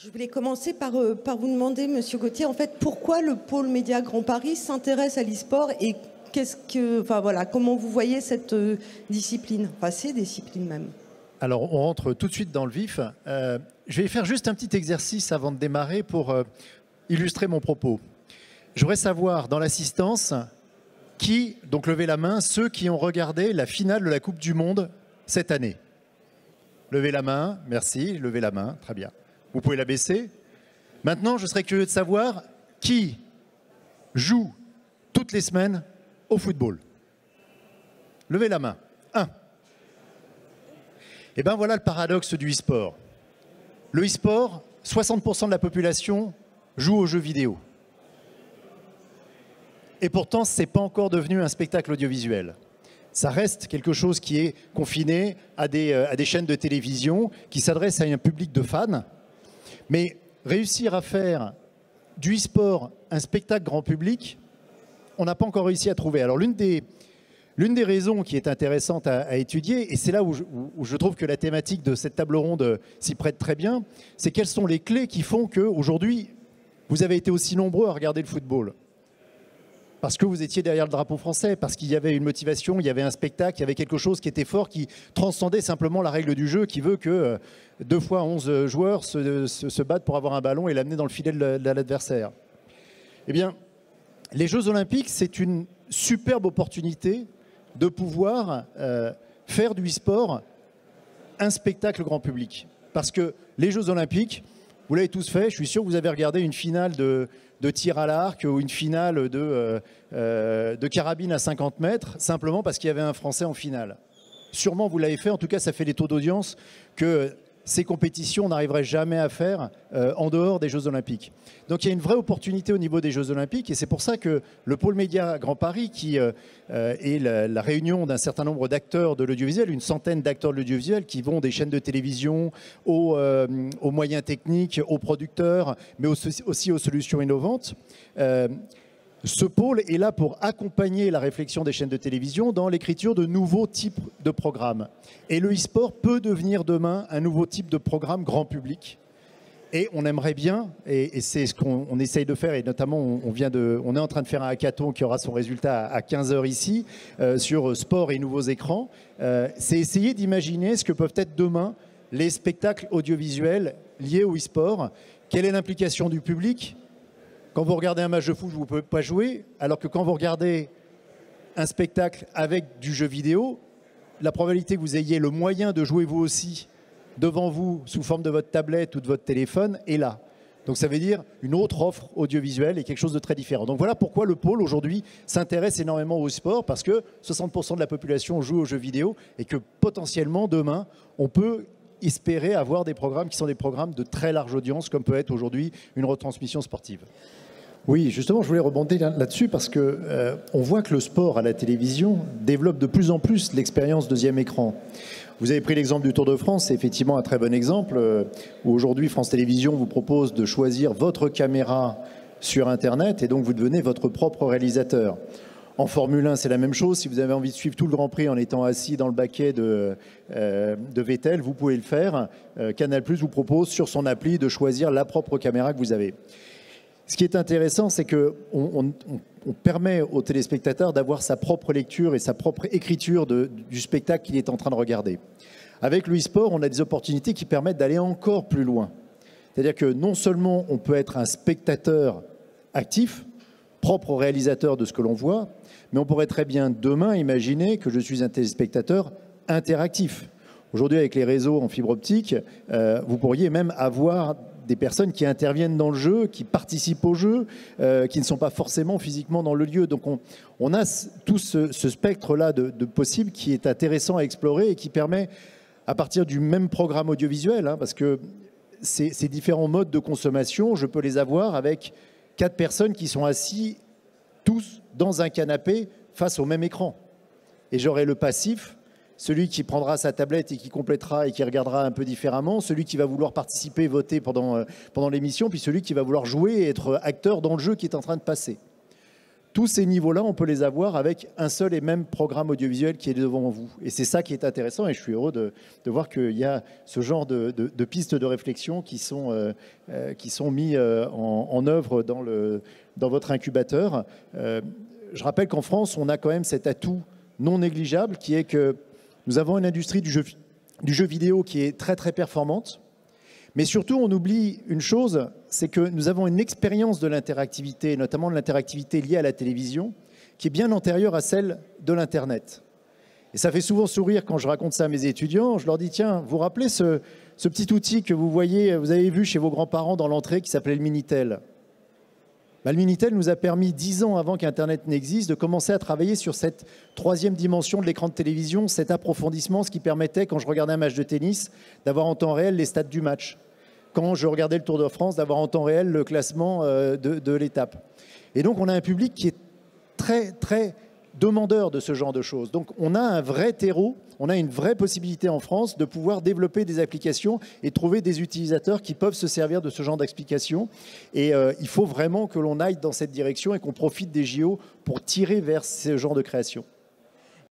Je voulais commencer par vous demander, Monsieur Gauthier, en fait, pourquoi le pôle Média Grand Paris s'intéresse à l'e-sport et comment vous voyez cette discipline, enfin ces disciplines même. Alors, on rentre tout de suite dans le vif. Je vais faire juste un petit exercice avant de démarrer pour illustrer mon propos. Je voudrais savoir, dans l'assistance, qui, donc levez la main, ceux qui ont regardé la finale de la Coupe du Monde cette année. Levez la main, merci, levez la main, très bien. Vous pouvez la baisser. Maintenant, je serais curieux de savoir qui joue toutes les semaines au football. Levez la main. 1. Et bien voilà le paradoxe du e-sport. Le e-sport, 60% de la population joue aux jeux vidéo. Et pourtant, ce n'est pas encore devenu un spectacle audiovisuel. Ça reste quelque chose qui est confiné à des chaînes de télévision qui s'adressent à un public de fans. Mais réussir à faire du e-sport un spectacle grand public, on n'a pas encore réussi à trouver. Alors l'une des raisons qui est intéressante à étudier, et c'est là où je trouve que la thématique de cette table ronde s'y prête très bien, c'est quelles sont les clés qui font qu'aujourd'hui, vous avez été aussi nombreux à regarder le football. Parce que vous étiez derrière le drapeau français, parce qu'il y avait une motivation, il y avait un spectacle, il y avait quelque chose qui était fort, qui transcendait simplement la règle du jeu, qui veut que 2 fois 11 joueurs se battent pour avoir un ballon et l'amener dans le filet de l'adversaire. Eh bien, les Jeux Olympiques, c'est une superbe opportunité de pouvoir faire du e-sport un spectacle grand public. Parce que les Jeux Olympiques, vous l'avez tous fait, je suis sûr que vous avez regardé une finale de tir à l'arc ou une finale de carabine à 50 mètres, simplement parce qu'il y avait un Français en finale. Sûrement vous l'avez fait, en tout cas ça fait des taux d'audience que ces compétitions n'arriveraient jamais à faire en dehors des Jeux Olympiques. Donc il y a une vraie opportunité au niveau des Jeux Olympiques et c'est pour ça que le pôle Média Grand Paris, qui est la réunion d'un certain nombre d'acteurs de l'audiovisuel, une centaine d'acteurs de l'audiovisuel qui vont des chaînes de télévision aux moyens techniques, aux producteurs, mais aussi aux solutions innovantes. Ce pôle est là pour accompagner la réflexion des chaînes de télévision dans l'écriture de nouveaux types de programmes. Et le e-sport peut devenir demain un nouveau type de programme grand public. Et on aimerait bien, et c'est ce qu'on essaye de faire, et notamment on est en train de faire un hackathon qui aura son résultat à 15 h ici, sur sport et nouveaux écrans, c'est essayer d'imaginer ce que peuvent être demain les spectacles audiovisuels liés au e-sport. Quelle est l'implication du public ? Quand vous regardez un match de foot, vous ne pouvez pas jouer, alors que quand vous regardez un spectacle avec du jeu vidéo, la probabilité que vous ayez le moyen de jouer vous aussi devant vous, sous forme de votre tablette ou de votre téléphone, est là. Donc ça veut dire une autre offre audiovisuelle et quelque chose de très différent. Donc voilà pourquoi le pôle aujourd'hui s'intéresse énormément au sport, parce que 60% de la population joue aux jeux vidéo et que potentiellement demain, on peut espérer avoir des programmes qui sont des programmes de très large audience, comme peut être aujourd'hui une retransmission sportive. Oui, justement, je voulais rebondir là-dessus parce que on voit que le sport à la télévision développe de plus en plus l'expérience deuxième écran. Vous avez pris l'exemple du Tour de France, c'est effectivement un très bon exemple où aujourd'hui France Télévisions vous propose de choisir votre caméra sur Internet et donc vous devenez votre propre réalisateur. En Formule 1, c'est la même chose. Si vous avez envie de suivre tout le Grand Prix en étant assis dans le baquet de Vettel, vous pouvez le faire. Canal+ vous propose sur son appli de choisir la propre caméra que vous avez. Ce qui est intéressant, c'est qu'on permet aux téléspectateurs d'avoir sa propre lecture et sa propre écriture du spectacle qu'il est en train de regarder. Avec le e-sport, on a des opportunités qui permettent d'aller encore plus loin. C'est-à-dire que non seulement on peut être un spectateur actif, propre au réalisateur de ce que l'on voit, mais on pourrait très bien demain imaginer que je suis un téléspectateur interactif. Aujourd'hui, avec les réseaux en fibre optique, vous pourriez même avoir des personnes qui interviennent dans le jeu, qui participent au jeu, qui ne sont pas forcément physiquement dans le lieu. Donc on a tout ce spectre-là de possibles qui est intéressant à explorer et qui permet, à partir du même programme audiovisuel, parce que ces différents modes de consommation, je peux les avoir avec 4 personnes qui sont assis tous dans un canapé face au même écran. Et j'aurai le passif, celui qui prendra sa tablette et qui complétera et qui regardera un peu différemment, celui qui va vouloir participer, voter pendant l'émission, puis celui qui va vouloir jouer et être acteur dans le jeu qui est en train de passer. tous ces niveaux-là, on peut les avoir avec un seul et même programme audiovisuel qui est devant vous. Et c'est ça qui est intéressant, et je suis heureux de voir qu'il y a ce genre de pistes de réflexion qui sont mis en œuvre dans votre incubateur. Je rappelle qu'en France, on a quand même cet atout non négligeable qui est que nous avons une industrie du jeu vidéo qui est très très performante. Mais surtout, on oublie une chose, c'est que nous avons une expérience de l'interactivité, notamment de l'interactivité liée à la télévision, qui est bien antérieure à celle de l'Internet. Et ça fait souvent sourire quand je raconte ça à mes étudiants. Je leur dis, tiens, vous vous rappelez ce petit outil que vous avez vu chez vos grands-parents dans l'entrée qui s'appelait le Minitel ? Le Minitel nous a permis, 10 ans avant qu'Internet n'existe, de commencer à travailler sur cette troisième dimension de l'écran de télévision, cet approfondissement, ce qui permettait, quand je regardais un match de tennis, d'avoir en temps réel les stats du match. Quand je regardais le Tour de France, d'avoir en temps réel le classement de l'étape. Et donc, on a un public qui est très, très demandeur de ce genre de choses. Donc, on a un vrai terreau, on a une vraie possibilité en France de pouvoir développer des applications et trouver des utilisateurs qui peuvent se servir de ce genre d'applications. Et il faut vraiment que l'on aille dans cette direction et qu'on profite des JO pour tirer vers ce genre de création.